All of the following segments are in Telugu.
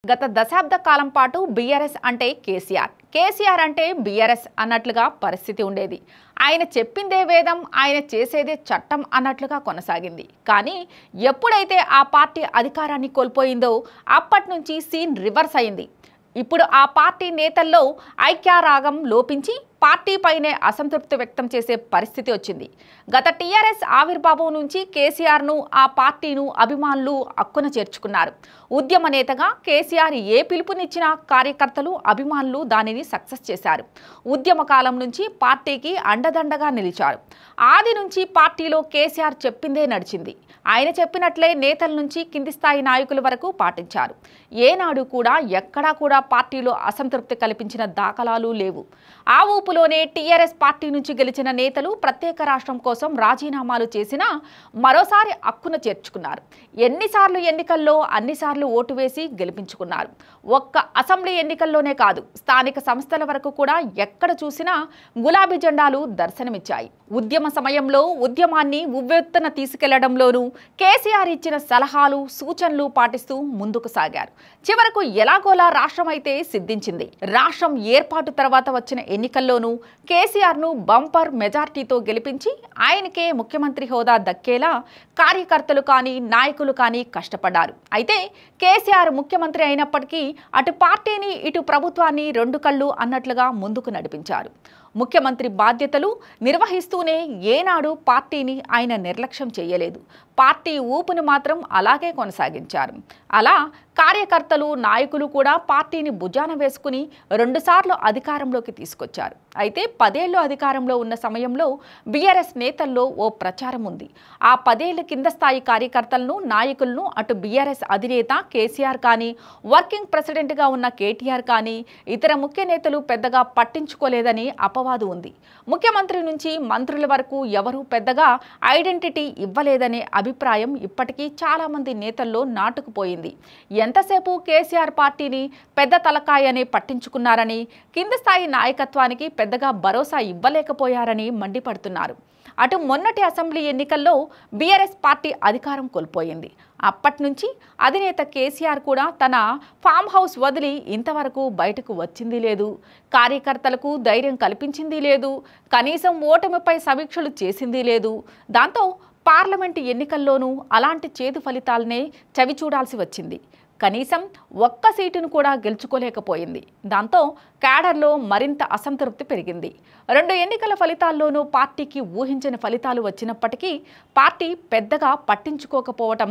గత దశాబ్ద కాలం పాటు బీఆర్ఎస్ అంటే కేసీఆర్ అంటే బీఆర్ఎస్ అన్నట్లుగా పరిస్థితి ఉండేది. ఆయన చెప్పిందే వేదం, ఆయన చేసేదే చట్టం అన్నట్లుగా కొనసాగింది. కానీ ఎప్పుడైతే ఆ పార్టీ అధికారాన్ని కోల్పోయిందో అప్పటి నుంచి సీన్ రివర్స్ అయింది. ఇప్పుడు ఆ పార్టీ నేతల్లో ఐక్యరాగం లోపించి పార్టీపైనే అసంతృప్తి వ్యక్తం చేసే పరిస్థితి వచ్చింది. గత టీఆర్ఎస్ ఆవిర్భావం నుంచి కేసీఆర్ను, ఆ పార్టీను అభిమానులు అక్కున చేర్చుకున్నారు. ఉద్యమ నేతగా కేసీఆర్ ఏ పిలుపునిచ్చినా కార్యకర్తలు, అభిమానులు దానిని సక్సెస్ చేశారు. ఉద్యమ కాలం నుంచి పార్టీకి అండదండగా నిలిచారు. ఆది నుంచి పార్టీలో కేసీఆర్ చెప్పిందే నడిచింది. ఆయన చెప్పినట్లే నేతల నుంచి కింది స్థాయి నాయకుల వరకు పాటించారు. ఏనాడు కూడా ఎక్కడా కూడా పార్టీలో అసంతృప్తి కల్పించిన దాఖలాలు లేవు. ఆ ఊపులోనే టీఆర్ఎస్ పార్టీ నుంచి గెలిచిన నేతలు ప్రత్యేక రాష్ట్రం కోసం రాజీనామాలు చేసినా మరోసారి హక్కున చేర్చుకున్నారు. ఎన్నిసార్లు ఎన్నికల్లో అన్నిసార్లు ఓటు వేసి గెలిపించుకున్నారు. ఒక్క అసెంబ్లీ ఎన్నికల్లోనే కాదు, స్థానిక సంస్థల వరకు కూడా ఎక్కడ చూసినా గులాబీ జెండాలు దర్శనమిచ్చాయి. ఉద్యమ సమయంలో ఉద్యమాన్ని ఉవ్వెత్తున తీసుకెళ్లడంలోనూ కేసీఆర్ ఇచ్చిన సలహాలు, సూచనలు పాటిస్తూ ముందుకు సాగారు. చివరకు ఎలాగోలా రాష్ట్రం అయితే సిద్ధించింది. రాష్ట్రం ఏర్పాటు తర్వాత వచ్చిన ఎన్నికల్లోనూ కేసీఆర్ను బంపర్ మెజార్టీతో గెలిపించి ఆయనకే ముఖ్యమంత్రి హోదా దక్కేలా కార్యకర్తలు కానీ నాయకులు కానీ కష్టపడ్డారు. అయితే కేసీఆర్ ముఖ్యమంత్రి అయినప్పటికీ అటు పార్టీని ఇటు ప్రభుత్వాన్ని రెండు కళ్ళు అన్నట్లుగా ముందుకు నడిపించారు. ముఖ్యమంత్రి బాధ్యతలు నిర్వహిస్తూనే ఏనాడు పార్టీని ఆయన నిర్లక్ష్యం చేయలేదు. పార్టీ ఊపును మాత్రం అలాగే కొనసాగించారు. అలా కార్యకర్తలు, నాయకులు కూడా పార్టీని భుజాన వేసుకుని రెండుసార్లు అధికారంలోకి తీసుకొచ్చారు. అయితే 10 ఏళ్లు అధికారంలో ఉన్న సమయంలో బీఆర్ఎస్ నేతల్లో ఓ ప్రచారం ఉంది. ఆ 10 ఏళ్ల కింద స్థాయి కార్యకర్తలను, నాయకులను అటు బీఆర్ఎస్ అధినేత కేసీఆర్ కానీ, వర్కింగ్ ప్రెసిడెంట్గా ఉన్న కేటీఆర్ కానీ, ఇతర ముఖ్య నేతలు పెద్దగా పట్టించుకోలేదని అపవాదు ఉంది. ముఖ్యమంత్రి నుంచి మంత్రుల వరకు ఎవరూ పెద్దగా ఐడెంటిటీ ఇవ్వలేదనే అభిప్రాయం ఇప్పటికీ చాలా మంది నేతల్లో నాటుకుపోయింది. ఎంతసేపు కేసీఆర్ పార్టీని పెద్ద తలకాయనే పట్టించుకున్నారని, కింద స్థాయి నాయకత్వానికి పెద్దగా భరోసా ఇవ్వలేకపోయారని మండిపడుతున్నారు. అటు మొన్నటి అసెంబ్లీ ఎన్నికల్లో బీఆర్ఎస్ పార్టీ అధికారం కోల్పోయింది. అప్పటి నుంచి అధినేత కేసీఆర్ కూడా తన ఫామ్ హౌస్ వదిలి ఇంతవరకు బయటకు వచ్చింది లేదు. కార్యకర్తలకు ధైర్యం కల్పించింది లేదు. కనీసం ఓటమిపై సమీక్షలు చేసింది లేదు. దాంతో పార్లమెంటు ఎన్నికల్లోనూ అలాంటి చేదు ఫలితాలనే చవిచూడాల్సి వచ్చింది. కనీసం ఒక్క సీటును కూడా గెలుచుకోలేకపోయింది. దాంతో క్యాడర్లో మరింత అసంతృప్తి పెరిగింది. 2 ఎన్నికల ఫలితాల్లోనూ పార్టీకి ఊహించని ఫలితాలు వచ్చినప్పటికీ పార్టీ పెద్దగా పట్టించుకోకపోవటం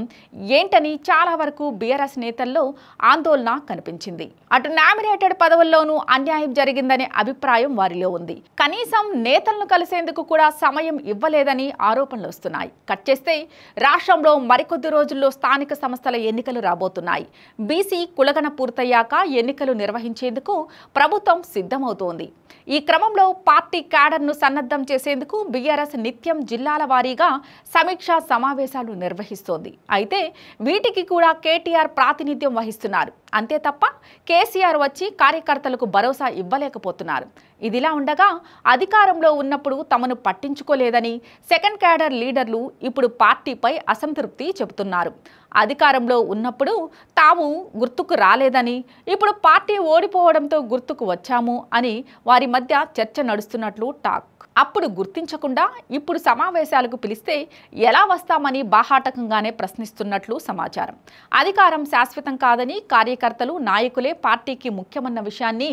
ఏంటని చాలా వరకు బీఆర్ఎస్ నేతల్లో ఆందోళన కనిపించింది. అటు నామినేటెడ్ పదవుల్లోనూ అన్యాయం జరిగిందనే అభిప్రాయం వారిలో ఉంది. కనీసం నేతలను కలిసేందుకు కూడా సమయం ఇవ్వలేదని ఆరోపణలు వస్తున్నాయి. కట్ చేస్తే రాష్ట్రంలో మరికొద్ది రోజుల్లో స్థానిక సంస్థల ఎన్నికలు రాబోతున్నాయి. బీసీ కులగణ పూర్తయ్యాక ఎన్నికలు నిర్వహించేందుకు ప్రభుత్వం సిద్ధమవుతోంది. ఈ క్రమంలో పార్టీ క్యాడర్ను సన్నద్ధం చేసేందుకు బీఆర్ఎస్ నిత్యం జిల్లాల వారీగా సమీక్షా సమావేశాలు నిర్వహిస్తోంది. అయితే వీటికి కూడా కేటీఆర్ ప్రాతినిధ్యం వహిస్తున్నారు. అంతే తప్ప కేసీఆర్ వచ్చి కార్యకర్తలకు భరోసా ఇవ్వలేకపోతున్నారు. ఇదిలా ఉండగా అధికారంలో ఉన్నప్పుడు తమను పట్టించుకోలేదని సెకండ్ క్యాడర్ లీడర్లు ఇప్పుడు పార్టీపై అసంతృప్తి చెబుతున్నారు. అధికారంలో ఉన్నప్పుడు తాము గుర్తుకు రాలేదని, ఇప్పుడు పార్టీ ఓడిపోవడంతో గుర్తుకు వచ్చాము అని వారి మధ్య చర్చ నడుస్తున్నట్లు టాక్. అప్పుడు గుర్తించకుండా ఇప్పుడు సమావేశాలకు పిలిస్తే ఎలా వస్తామని బాహాటకంగానే ప్రశ్నిస్తున్నట్లు సమాచారం. అధికారం శాశ్వతం కాదని, కార్యకర్తలు, నాయకులే పార్టీకి ముఖ్యమన్న విషయాన్ని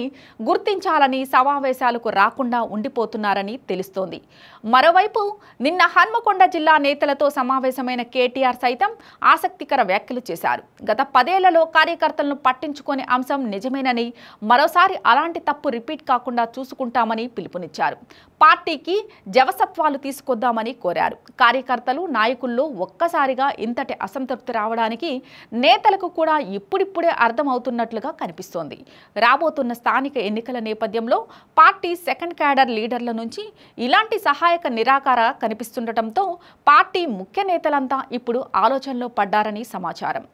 గుర్తించాలని సమావేశాలకు రాకుండా ఉండిపోతున్నారని తెలుస్తోంది. మరోవైపు నిన్న హన్మకొండ జిల్లా నేతలతో సమావేశమైన కేటీఆర్ సైతం ఆసక్తికర వ్యాఖ్యలు చేశారు. గత 10 ఏళ్లలో కార్యకర్తలను పట్టించుకునే అంశం నిజమేనని, మరోసారి అలాంటి తప్పు రిపీట్ కాకుండా చూసుకుంటామని పిలుపునిచ్చారు. పార్టీకి జవసత్వాలు తీసుకొద్దామని కోరారు. కార్యకర్తలు, నాయకుల్లో ఒక్కసారిగా ఇంతటి అసంతృప్తి రావడానికి నేతలకు కూడా ఇప్పుడిప్పుడే అర్థమవుతున్నట్లుగా కనిపిస్తోంది. రాబోతున్న స్థానిక ఎన్నికల నేపథ్యంలో పార్టీ సెకండ్ క్యాడర్ లీడర్ల నుంచి ఇలాంటి సహాయక నిరాకార కనిపిస్తుండటంతో పార్టీ ముఖ్య నేతలంతా ఇప్పుడు ఆలోచనలో పడ్డారని సమాచారం.